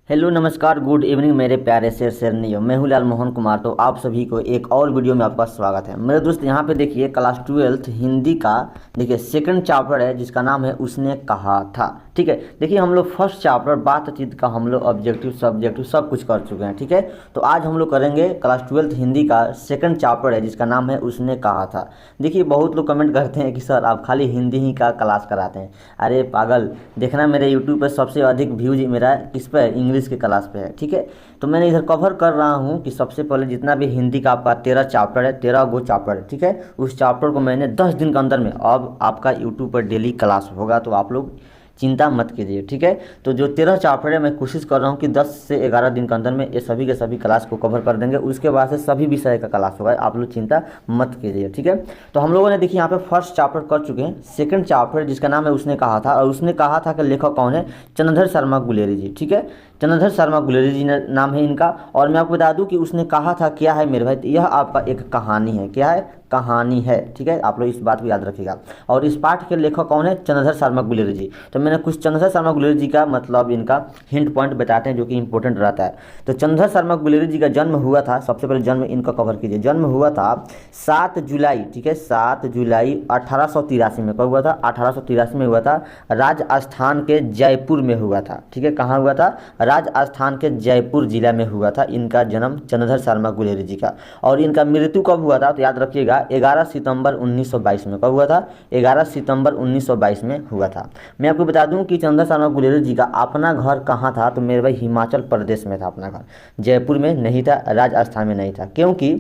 Hello नमस्कार good evening मेरे प्यारे शेरनियों। मैं हूं लाल मोहन कुमार। तो आप सभी को एक और वीडियो में आपका स्वागत है। मेरे दोस्त यहाँ पे देखिए क्लास 12th हिंदी का देखिए सेकंड चैप्टर है जिसका नाम है उसने कहा था। ठीक है, देखिए हम लोग फर्स्ट चैप्टर बातचीत का हम लोग ऑब्जेक्टिव सब्जेक्टिव सब कुछ कर चुके हैं। ठीक है, तो आज हम लोग करेंगे क्लास 12th हिंदी का सेकंड चैप्टर है जिसका नाम है उसने कहा था। देखिए बहुत लोग कमेंट करते हैं कि सर आप खाली हिंदी ही का क्लास कराते हैं। अरे पागल, देखना मेरे यूट्यूब पर सबसे अधिक व्यूज मेरा किस पे है, इंग्लिश के क्लास पे है। ठीक है, तो मैंने इधर कवर कर रहा हूँ कि सबसे पहले जितना भी हिंदी का आपका 13 चैप्टर है, 13 गो चैप्टर है। ठीक है, उस चैप्टर को मैंने 10 दिन के अंदर में अब आपका यूट्यूब पर डेली क्लास होगा, तो आप लोग चिंता मत कीजिए। ठीक है, तो जो 13 चैप्टर है मैं कोशिश कर रहा हूँ कि 10 से 11 दिन के अंदर में ये सभी के सभी क्लास को कवर कर देंगे। उसके बाद से सभी विषय का क्लास होगा, आप लोग चिंता मत कीजिए। ठीक है, तो हम लोगों ने देखिए यहाँ पे फर्स्ट चैप्टर कर चुके हैं। सेकंड चैप्टर जिसका नाम है उसने कहा था, और उसने कहा था कि लेखक कौन है, चंद्रधर शर्मा गुलेरी जी। ठीक है, चंद्रधर शर्मा गुलेरी जी नाम है इनका। और मैं आपको बता दूं कि उसने कहा था क्या है मेरे भाई, तो यह आपका एक कहानी है। क्या है? कहानी है। ठीक है, आप लोग इस बात को याद रखिएगा। और इस पाठ के लेखक कौन है? चंद्रधर शर्मा गुलेरी जी। तो मैंने कुछ चंद्रधर शर्मा गुलेरी जी का मतलब इनका हिंट पॉइंट बताते हैं जो कि इंपॉर्टेंट रहता है। तो चंद्रधर शर्मा गुलेरी जी का जन्म हुआ था, सबसे पहले जन्म इनका कवर कीजिए। जन्म हुआ था 7 जुलाई, ठीक है 7 जुलाई 1883 में। कब हुआ था? 1883 में हुआ था। राजस्थान के जयपुर में हुआ था। ठीक है, कहाँ हुआ था? राजस्थान के जयपुर जिला में हुआ था इनका जन्म, चंद्रधर शर्मा गुलेरी जी का। और इनका मृत्यु कब हुआ था? तो याद रखिएगा 11 सितंबर 1922 में। कब हुआ था? 11 सितंबर 1922 में हुआ था। मैं आपको बता दूं कि चंद्रधर शर्मा गुलेरी जी का अपना घर कहाँ था, तो मेरे भाई हिमाचल प्रदेश में था अपना घर। जयपुर में नहीं था, राजस्थान में नहीं था। क्योंकि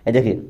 देखिए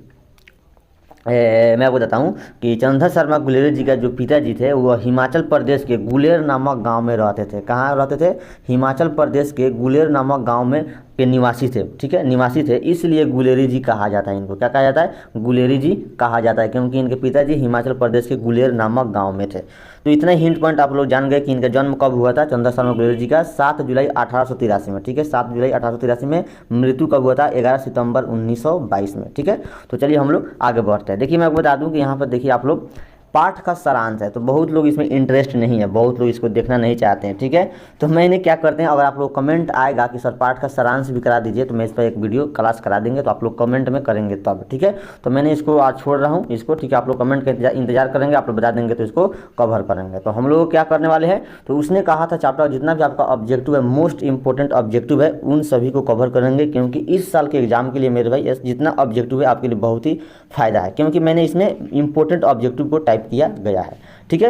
मैं आपको बताता हूँ कि चंद्रधर शर्मा गुलेरी जी का जो पिताजी थे वो हिमाचल प्रदेश के गुलेर नामक गांव में रहते थे। कहाँ रहते थे? हिमाचल प्रदेश के गुलेर नामक गांव में के निवासी थे। ठीक है, निवासी थे, इसलिए गुलेरी जी कहा जाता है इनको। क्या कहा जाता है? गुलेरी जी कहा जाता है, क्योंकि इनके पिताजी हिमाचल प्रदेश के गुलेर नामक गाँव में थे। तो इतना हिंट पॉइंट आप लोग जान गए कि इनका जन्म कब हुआ था, चंद्रधर शर्मा गुलेरी जी का 7 जुलाई 1883 में। ठीक है, 7 जुलाई 1883 में। मृत्यु कब हुआ था? 11 सितंबर 1922 में। ठीक है, तो चलिए हम लोग आगे बढ़ते हैं। देखिए मैं आपको बता दूं कि यहाँ पर देखिए आप लोग पाठ का सारांश है, तो बहुत लोग इसमें इंटरेस्ट नहीं है, बहुत लोग इसको देखना नहीं चाहते हैं। ठीक है, तो मैंने क्या करते हैं, अगर आप लोग कमेंट आएगा कि सर पाठ का सारांश भी करा दीजिए, तो मैं इस पर एक वीडियो क्लास करा देंगे, तो आप लोग कमेंट में करेंगे तब। ठीक है, तो मैंने इसको आज छोड़ रहा हूँ इसको। ठीक है, आप लोग कमेंट का इंतजार करेंगे, आप लोग बता देंगे तो इसको कवर करेंगे। तो हम लोग क्या करने वाले हैं, तो उसने कहा था चैप्टर जितना भी आपका ऑब्जेक्टिव है, मोस्ट इंपॉर्टेंट ऑब्जेक्टिव है, उन सभी को कवर करेंगे। क्योंकि इस साल के एग्जाम के लिए मेरे भाई जितना ऑब्जेक्टिव है आपके लिए बहुत ही फायदा है, क्योंकि मैंने इसमें इंपॉर्टेंट ऑब्जेक्टिव को टाइप किया गया है। ठीक है,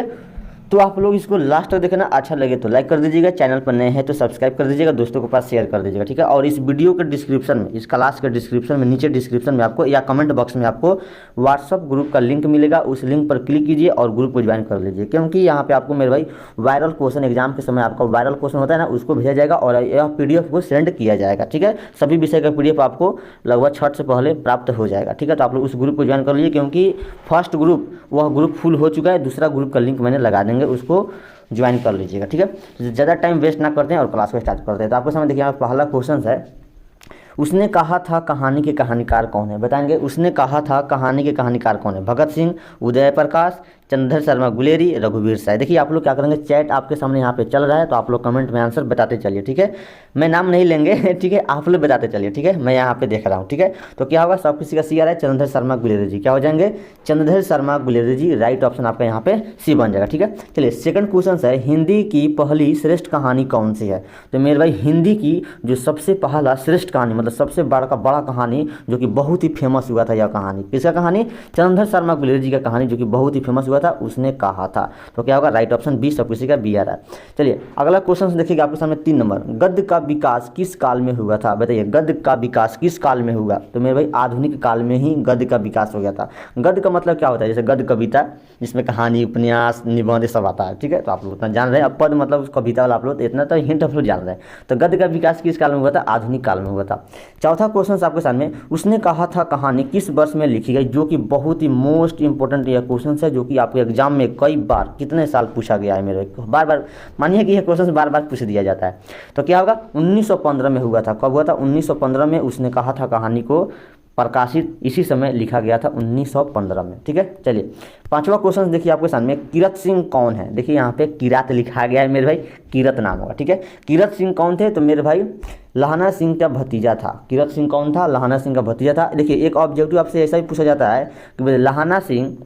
तो आप लोग इसको लास्ट तक देखना, अच्छा लगे तो लाइक कर दीजिएगा, चैनल पर नए हैं तो सब्सक्राइब कर दीजिएगा, दोस्तों के पास शेयर कर दीजिएगा। ठीक है, और इस वीडियो के डिस्क्रिप्शन में, इस क्लास के डिस्क्रिप्शन में, नीचे डिस्क्रिप्शन में आपको या कमेंट बॉक्स में आपको व्हाट्सअप ग्रुप का लिंक मिलेगा। उस लिंक पर क्लिक कीजिए और ग्रुप को ज्वाइन कर लीजिए, क्योंकि यहाँ पे आपको मेरे भाई वायरल क्वेश्चन, एग्जाम के समय आपका वायरल क्वेश्चन होता है ना, उसको भेजा जाएगा और यह PDF को सेंड किया जाएगा। ठीक है, सभी विषय का PDF आपको लगभग छठ से पहले प्राप्त हो जाएगा। ठीक है, तो आप लोग उस ग्रुप को ज्वाइन कर लीजिए, क्योंकि फर्स्ट ग्रुप वह ग्रुप फुल हो चुका है, दूसरा ग्रुप का लिंक मैंने लगा देंगे, उसको ज्वाइन कर लीजिएगा। ठीक है, तो ज़्यादा टाइम वेस्ट ना करते हैं और क्लास को स्टार्ट करते हैं। तो आपको समझ देखिए यहाँ पहला क्वेश्चन है, उसने कहा था कहानी के कहानीकार कौन है? बताएंगे उसने कहा था कहानी के कहानीकार कौन है? भगत सिंह, उदय प्रकाश, चंद्रधर शर्मा गुलेरी, रघुवीर साय। देखिए आप लोग क्या करेंगे, चैट आपके सामने यहाँ पे चल रहा है, तो आप लोग कमेंट में आंसर बताते चलिए। ठीक है, मैं नाम नहीं लेंगे। ठीक है, आप लोग बताते चलिए। ठीक है, मैं यहाँ पे देख रहा हूँ। ठीक है, तो क्या होगा, सब किसी का सी आ रहा है, चंद्रधर शर्मा गुलेरी जी। क्या हो जाएंगे? चंद्रधर शर्मा गुलेरी जी। राइट ऑप्शन आपका यहाँ पे सी बन जाएगा। ठीक है, चलिए सेकंड क्वेश्चन है, हिंदी की पहली श्रेष्ठ कहानी कौन सी है? तो मेरे भाई हिंदी की जो सबसे पहला श्रेष्ठ कहानी, मतलब सबसे बड़ा कहानी जो कि बहुत ही फेमस हुआ था, यह कहानी किसका कहानी? चंद्रधर शर्मा गुलेरी जी का कहानी, जो कि बहुत ही फेमस हुआ था, उसने कहा था। तो क्या होगा? राइट ऑप्शन बी, सब किसी का बी आ रहा है। चलिए अगला क्वेश्चन देखिएगा आपके सामने 3 नंबर, गद्य का विकास किस काल में हुआ था? बताइए गद्य का विकास किस काल में हुआ? तो मेरे भाई आधुनिक काल में ही गद्य का विकास हो गया था। गद्य का मतलब क्या होता है? जैसे गद्य कविता, जिसमें कहानी, उपन्यास, निबंध सब आता है। ठीक है, तो आप लोग इतना जान रहे हैं। अब पद मतलब कविता वाला आप लोग इतना तो हिंट आप लोग जान रहे हैं। तो गद्य का विकास किस काल में हुआ था? आधुनिक काल में हुआ था। चौथा क्वेश्चन आपके सामने, उसने कहा था कहानी किस वर्ष में लिखी गई? जो कि बहुत ही मोस्ट इंपॉर्टेंट यह क्वेश्चन है, जो कि आपके एग्जाम में कई बार, कितने साल पूछा गया है मेरे, बार बार मानिए कि यह क्वेश्चन बार बार पूछ दिया जाता है। तो क्या होगा? 1915 में हुआ था। कब हुआ था? 1915 में उसने कहा था कहानी को प्रकाशित इसी समय लिखा गया था 1915 में। ठीक है, चलिए 5वां क्वेश्चन देखिए आपके सामने, किरत सिंह कौन है। देखिए यहाँ पे किरात लिखा गया है मेरे भाई, किरत नाम होगा। ठीक है, किरत सिंह कौन थे, तो मेरे भाई लहाना सिंह का भतीजा था। किरत सिंह कौन था, लहाना सिंह का भतीजा था। देखिए एक ऑब्जेक्टिव आपसे ऐसा ही पूछा जाता है कि लहाना सिंह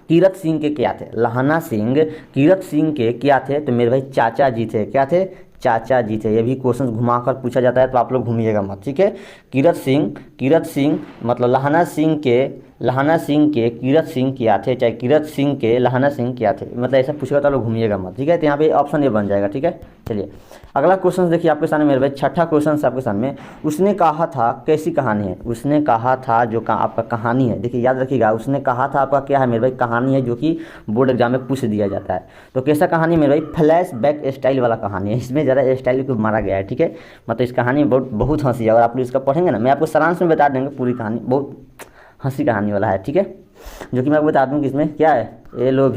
किरत सिंह के क्या थे। लहाना सिंह किरत सिंह के क्या थे, तो मेरे भाई चाचा जी थे। क्या थे, चाचा जी थे। ये भी क्वेश्चन घुमाकर पूछा जाता है तो आप लोग घूमिएगा मत। ठीक है, किरत सिंह मतलब लहाना सिंह के किरत सिंह क्या थे, चाहे किरत सिंह के लहाना सिंह क्या थे, मतलब ऐसा पूछेगा तो आप लोग घूमिएगा मत। ठीक है, तो यहाँ पे ऑप्शन ये बन जाएगा। ठीक है, चलिए अगला क्वेश्चन देखिए आपके सामने मेरे भाई, छठा क्वेश्चन आपके सामने, उसने कहा था कैसी कहानी है। उसने कहा था जो आपका कहानी है, देखिए याद रखिएगा, उसने कहा था आपका क्या है मेरे भाई, कहानी है जो कि बोर्ड एग्जाम में पूछ दिया जाता है। तो कैसा कहानी मेरे भाई, फ्लैश बैक स्टाइल वाला कहानी है। इसमें ज़्यादा स्टाइल को मारा गया है। ठीक है, मतलब इस कहानी में बहुत हंसी है। अगर आप लोग इसका पढ़ेंगे ना, मैं आपको सारांश में बता देंगे पूरी कहानी, बहुत हंसी कहानी वाला है। ठीक है, जो कि मैं आपको बता दूं कि इसमें क्या है, लव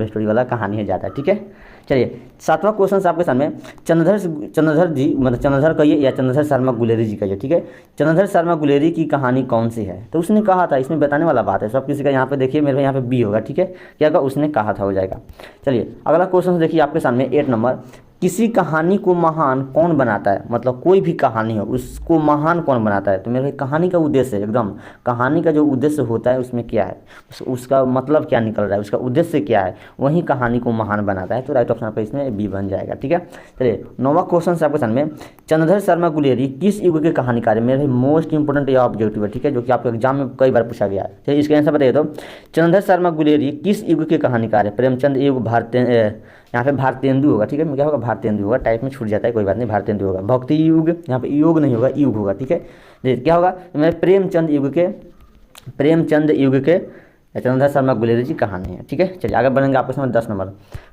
स्टोरी वाला कहानी है ज़्यादा। ठीक है, चलिए 7वां क्वेश्चन आपके सामने, चंद्रधर जी मतलब चंद्रधर कहिए या चंद्रधर शर्मा गुलेरी जी कहिए। ठीक है, चंद्रधर शर्मा गुलेरी की कहानी कौन सी है, तो उसने कहा था, इसमें बताने वाला बात है सब किसी का। यहाँ पे देखिए मेरे यहाँ पे बी होगा। ठीक है, क्या होगा, उसने कहा था हो जाएगा। चलिए अगला क्वेश्चन देखिए आपके सामने 8 नंबर, किसी कहानी को महान कौन बनाता है, मतलब कोई भी कहानी हो उसको महान कौन बनाता है, तो मेरे कहानी का उद्देश्य एकदम, कहानी का जो उद्देश्य होता है उसमें क्या है, उसका मतलब क्या निकल रहा है, उसका उद्देश्य क्या है, वही कहानी को महान बनाता है। तो राइट ऑप्शन पर इसमें बी बन जाएगा। ठीक है, चलिए 9वां क्वेश्चन से आपके सामने, चंद्रधर शर्मा गुलेरी किस युग के कहानीकार है। मेरे मोस्ट इंपोर्टेंट यह ऑब्जेक्टिव है। ठीक है, जो कि आपके एग्जाम में कई बार पूछा गया है। चलिए इसका आंसर बताइए, तो चंद्रधर शर्मा गुलेरी किस युग के कहानीकार है। प्रेमचंद युग, यहाँ पे भारतेंदु होगा। ठीक है, क्या होगा, भारतेंदु होगा, टाइप में छूट जाता है, कोई बात नहीं, भारतेंदु होगा। भक्ति युग, यहाँ पे योग नहीं होगा, युग होगा। ठीक है, क्या होगा, प्रेमचंद युग के चंद्रधर शर्मा गुलेरी जी कहानी है। ठीक है, चलिए आगे बढ़ेंगे आपके सामने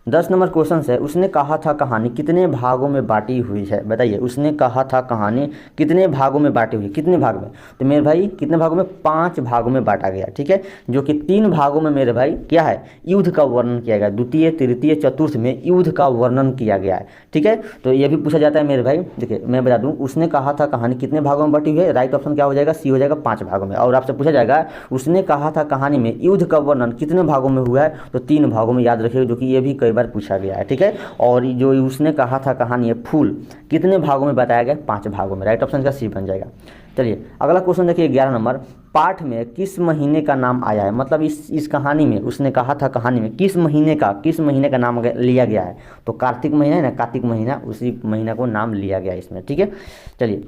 10 नंबर क्वेश्चन है, उसने कहा था कहानी कितने भागों में बांटी हुई है। बताइए, उसने कहा था कहानी कितने भागों में बांटी हुई, कितने भाग में, तो मेरे भाई कितने भागों में, 5 भागों में बांटा गया। ठीक है, जो कि 3 भागों में मेरे भाई क्या है, युद्ध का वर्णन किया गया, द्वितीय तृतीय चतुर्थ में युद्ध का वर्णन किया गया है। ठीक है, तो ये भी पूछा जाता है मेरे भाई। देखिए मैं बता दूं, उसने कहा था कहानी कितने भागों में बांटी हुई है, राइट ऑप्शन क्या हो जाएगा, सी हो जाएगा, 5 भागों में। और आपसे पूछा जाएगा उसने कहा था कहानी में युद्ध का वर्णन कितने भागों में हुआ है, तो 3 भागों में याद रखिएगा, जो कि ये भी कई बार पूछा गया है। ठीक है, और जो उसने कहा था कहानी है फूल कितने भागों में बताया गया, 5 भागों में। राइट ऑप्शन का सी बन जाएगा। चलिए अगला क्वेश्चन देखिए 11 नंबर, पाठ में किस महीने का नाम आया है, मतलब इस कहानी में उसने कहा था कहानी में किस महीने का नाम लिया गया है, तो कार्तिक महीना है ना, कार्तिक महीना, उसी महीना को नाम लिया गया इसमें। ठीक है, चलिए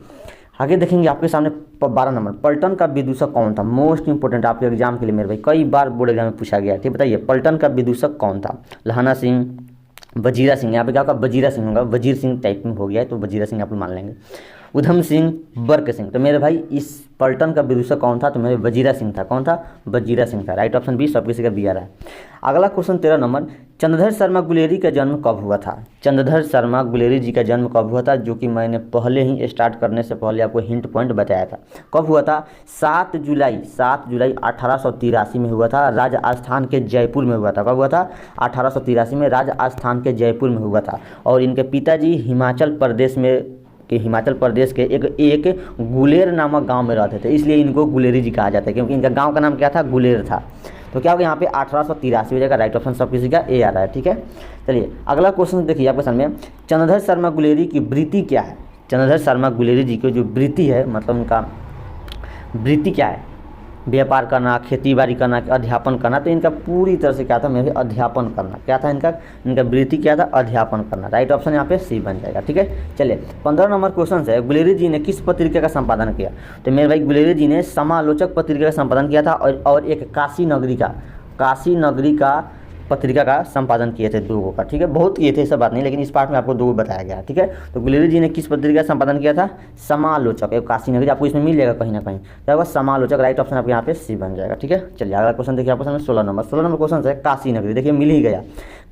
आगे देखेंगे आपके सामने 12 नंबर, पलटन का विदूषक कौन था। मोस्ट इंपोर्टेंट आपके एग्जाम के लिए मेरे भाई, कई बार बोर्ड एग्जाम में पूछा गया। ठीक, बताइए पलटन का विदूषक कौन था। लहाना सिंह, वजीरा सिंह, यहाँ पे क्या होगा, वजीरा सिंह होगा, वजीर सिंह टाइप में हो गया है तो वजीरा सिंह आप लोग मान लेंगे। उधम सिंह, बर्क सिंह, तो मेरे भाई इस पलटन का विदूषक कौन था, तो मेरे वजीरा सिंह था। कौन था, वजीरा सिंह था। राइट ऑप्शन बी, सब किसी का बी आ रहा है। अगला क्वेश्चन 13 नंबर, चंद्रधर शर्मा गुलेरी का जन्म कब हुआ था। चंद्रधर शर्मा गुलेरी जी का जन्म कब हुआ था, जो कि मैंने पहले ही स्टार्ट करने से पहले आपको हिंट पॉइंट बताया था। कब हुआ था, 7 जुलाई 1883 में हुआ था, राजस्थान के जयपुर में हुआ था। कब हुआ था, 1883 में राजस्थान के जयपुर में हुआ था। और इनके पिताजी हिमाचल प्रदेश के एक गुलेर नामक गांव में रहते थे, इसलिए इनको गुलेरी जी कहा जाता है, क्योंकि इनका गांव का नाम क्या था, गुलेर था। तो क्या होगा यहाँ पे 1883 हो जाएगा। राइट ऑप्शन सब किसी का ए आ रहा है। ठीक है, चलिए अगला क्वेश्चन देखिए आपके सामने, चंद्रधर शर्मा गुलेरी की वृत्ति क्या है। चंद्रधर शर्मा गुलेरी जी की जो वृत्ति है, मतलब उनका वृत्ति क्या है, व्यापार करना, खेती बाड़ी करना, अध्यापन करना। तो इनका पूरी तरह से क्या था मेरे, अध्यापन करना। क्या था इनका वृत्ति क्या था, अध्यापन करना। राइट ऑप्शन यहाँ पे सी बन जाएगा। ठीक है, चलिए 15 नंबर क्वेश्चन है, गुलेरी जी ने किस पत्रिका का संपादन किया। तो मेरे भाई गुलेरी जी ने समालोचक पत्रिका का संपादन किया था, और एक काशी नगरी का पत्रिका का संपादन किए थे, 2 का। ठीक है, बहुत किए थे, सब बात नहीं, लेकिन इस पार्ट में आपको 2 बताया गया। ठीक है, तो गुलेरी जी ने किस पत्रिका का संपादन किया था, समालोचक। एक काशी नगरी आपको इसमें मिल जाएगा कहीं ना कहीं, क्या होगा, समालोचक। राइट ऑप्शन आपके यहाँ पे सी बन जाएगा। ठीक है, चलिए अगला क्वेश्चन देखिए आपके सामने 16 नंबर क्वेश्चन है, काशी नगरी। देखिए मिल ही गया,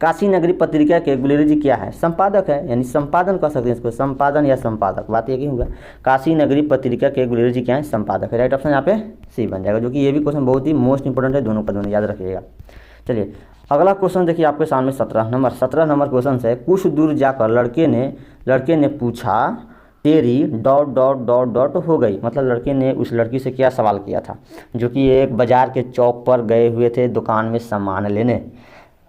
काशी नगरी पत्रिका के गुलेरी जी क्या है, संपादक है, यानी संपादन कर सकते हैं इसको, संपादन या संपादक, बात एक ही होगा। काशी नगरी पत्रिका के गुलेरी जी क्या है, संपादक है। राइट ऑप्शन यहाँ पे सी बन जाएगा, जो कि ये भी क्वेश्चन बहुत ही मोस्ट इंपोर्टेंट है, दोनों का दोनों याद रखिएगा। चलिए अगला क्वेश्चन देखिए आपके सामने 17 नंबर क्वेश्चन है, कुछ दूर जाकर लड़के ने तेरी डॉट डॉट डॉट डॉट हो गई, मतलब लड़के ने उस लड़की से क्या सवाल किया था, जो कि एक बाज़ार के चौक पर गए हुए थे दुकान में सामान लेने।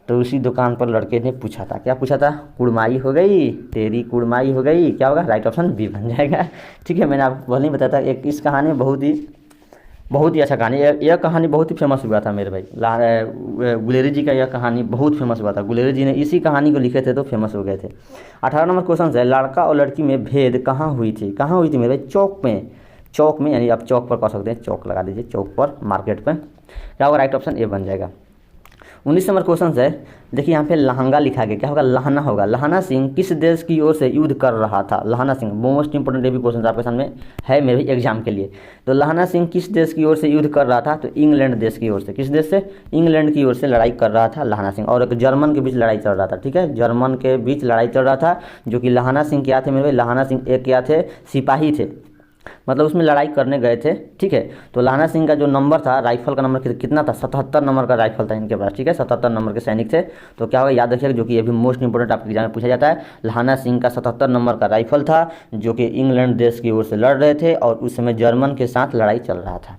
तो उसी दुकान पर लड़के ने पूछा था, क्या पूछा था, कुड़माई हो गई, तेरी कुड़माई हो गई, क्या होगा, राइट ऑप्शन बी बन जाएगा। ठीक है, मैंने आपको पहले ही बताया था। एक इस कहानी में बहुत ही अच्छा कहानी, यह कहानी बहुत ही फेमस हुआ था मेरे भाई। गुलेरी जी का यह कहानी बहुत फेमस हुआ था। गुलेरी जी ने इसी कहानी को लिखे थे तो फेमस हो गए थे। 18 नंबर क्वेश्चन है, लड़का और लड़की में भेद कहाँ हुई थी, कहाँ हुई थी मेरे भाई, चौक में। चौक में यानी आप चौक पर कह सकते हैं, चौक लगा दीजिए, चौक पर, मार्केट पर। क्या होगा, राइट ऑप्शन ए बन जाएगा। 19 नंबर क्वेश्चन है, देखिए यहाँ पे लहंगा लिखा गया, क्या होगा, लहाना होगा। लहाना सिंह किस देश की ओर से युद्ध कर रहा था। लहाना सिंह मोस्ट इंपोर्टेंट ये भी क्वेश्चन आपके सामने है मेरे एग्जाम के लिए। तो लहाना सिंह किस देश की ओर से युद्ध कर रहा था, तो इंग्लैंड देश की ओर से। किस देश से, इंग्लैंड की ओर से लड़ाई कर रहा था लहाना सिंह, और एक जर्मन के बीच लड़ाई चल रहा था। ठीक है, जर्मन के बीच लड़ाई चल रहा था, जो कि लहाना सिंह क्या थे मेरे भाई, लहाना सिंह एक क्या थे, सिपाही थे, मतलब उसमें लड़ाई करने गए थे। ठीक है, तो लहाना सिंह का जो नंबर था, राइफल का नंबर कितना था, 77 नंबर का राइफल था इनके पास। ठीक है, 77 नंबर के सैनिक थे। तो क्या होगा, याद रखिएगा, जो कि ये भी मोस्ट इंपोर्टेंट आपके एग्जाम में पूछा जाता है। लहाना सिंह का 77 नंबर का राइफल था, जो कि इंग्लैंड देश की ओर से लड़ रहे थे, और उस समय जर्मन के साथ लड़ाई चल रहा था।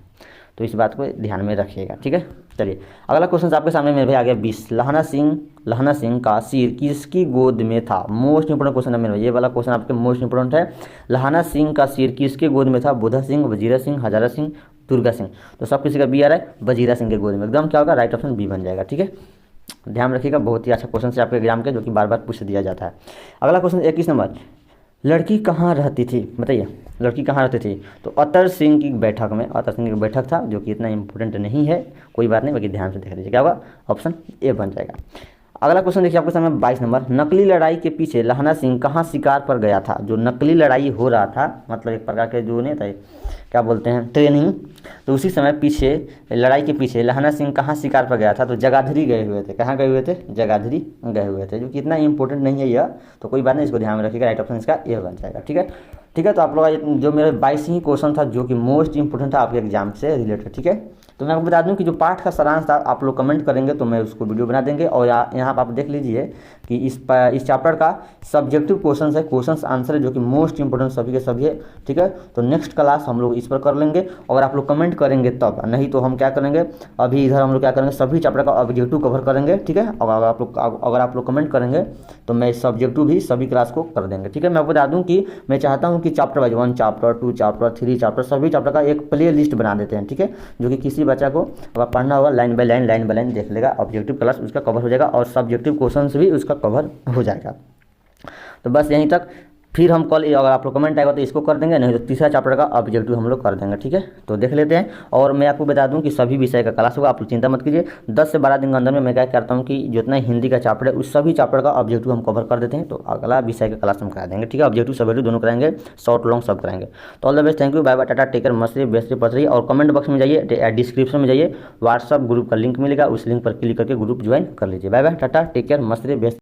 तो इस बात को ध्यान में रखिएगा। ठीक है, चलिए अगला क्वेश्चन आपके सामने मेरे भाई आ गया 20। लहाना सिंह का सिर किसकी गोद में था। मोस्ट इंपोर्टेंट क्वेश्चन है मेरे भाई, ये वाला क्वेश्चन आपके मोस्ट इंपोर्टेंट है। लहाना सिंह का सिर किसके गोद में था, बुधा सिंह, वजीरा सिंह, हजारा सिंह, दुर्गा सिंह। तो सब किसी का बी आ रहा है, वजीरा सिंह के गोद में, एकदम क्या होगा, राइट ऑप्शन बी बन जाएगा। ठीक है, ध्यान रखिएगा, बहुत ही अच्छा क्वेश्चन है आपके एग्जाम के, जो कि बार बार पूछ दिया जाता है। अगला क्वेश्चन 21 नंबर, लड़की कहाँ रहती थी, बताइए लड़की कहाँ रहती थी। तो अतर सिंह की बैठक में, अतर सिंह की बैठक था, जो कि इतना इंपॉर्टेंट नहीं है, कोई बात नहीं, बाकी ध्यान से देख लीजिए, क्या होगा, ऑप्शन ए बन जाएगा। अगला क्वेश्चन देखिए आपके सामने 22 नंबर, नकली लड़ाई के पीछे लहाना सिंह कहाँ शिकार पर गया था। जो नकली लड़ाई हो रहा था, मतलब एक प्रकार के जो नहीं था, क्या बोलते हैं, ट्रेनिंग, तो उसी समय पीछे, लड़ाई के पीछे लहाना सिंह कहाँ शिकार पर गया था, तो जगाधरी गए हुए थे। कहाँ गए हुए थे, जगाधरी गए हुए थे, जो कि इतना इंपॉर्टेंट नहीं है यह, तो कोई बात नहीं, इसको ध्यान में रखिएगा, राइट ऑप्शन इसका ए बन जाएगा। ठीक है, ठीक है, तो आप लोग जो मेरे 22 ही क्वेश्चन था, जो कि मोस्ट इंपोर्टेंट था आपके एग्जाम से रिलेटेड। ठीक है, तो मैं आपको बता दूं कि जो पाठ का सारांश था, आप लोग कमेंट करेंगे तो मैं उसको वीडियो बना देंगे। और यहाँ पर आप देख लीजिए कि इस चैप्टर का सब्जेक्टिव क्वेश्चन है, क्वेश्चन आंसर है, जो कि मोस्ट इंपोर्टेंट सभी के सभी है। ठीक है, तो नेक्स्ट क्लास हम लोग इस पर कर लेंगे, और आप लोग कमेंट करेंगे तब, नहीं तो हम क्या करेंगे, अभी इधर हम लोग क्या करेंगे, सभी चैप्टर का ऑब्जेक्टिव कवर करेंगे। ठीक है, और अगर आप लोग कमेंट करेंगे तो मैं सब्जेक्टिव भी सभी क्लास को कर देंगे। ठीक है, मैं आपको बता दूँ कि मैं चाहता हूँ कि chapter wise 1 chapter, 2 chapter, 3 chapter, सभी चैप्टर का एक प्ले लिस्ट बना देते हैं। ठीक है, जो कि किसी बच्चा को अगर पढ़ना होगा, लाइन बाय लाइन देख लेगा, ऑब्जेक्टिव क्लास उसका कवर हो जाएगा, और सब्जेक्टिव क्वेश्चंस भी उसका कवर हो जाएगा। तो बस यहीं तक, फिर हम कल अगर आप लोग कमेंट आएगा तो इसको कर देंगे, नहीं तो तीसरा चैप्टर का ऑब्जेक्टिव हम लोग कर देंगे। ठीक है, तो देख लेते हैं। और मैं आपको बता दूं कि सभी विषय का क्लास होगा, आप लोग चिंता मत कीजिए। 10 से 12 दिन के अंदर में मैं क्या करता हूं कि जितना हिंदी का चैप्टर है, उस सभी चैप्टर का ऑब्जेक्टिव हम कवर कर देते हैं, तो अगला विषय का क्लास हम करा देंगे। ठीक है, ऑब्जेक्टिव सब्जेक्टिव दोनों कराएंगे, शॉर्ट लॉन्ग सब कराएंगे। तो all the best, thank you, bye bye, tata, take care, मस्त बेस्ट पथरी। और कमेंट बॉक्स में जाइए, डिस्क्रिप्शन में जाइए, व्हाट्सअप ग्रुप का लिंक मिलेगा, उस लिंक पर क्लिक करके ग्रुप ज्वाइन कर लीजिए। Bye bye, tata, take care, मस्त बेस्ट।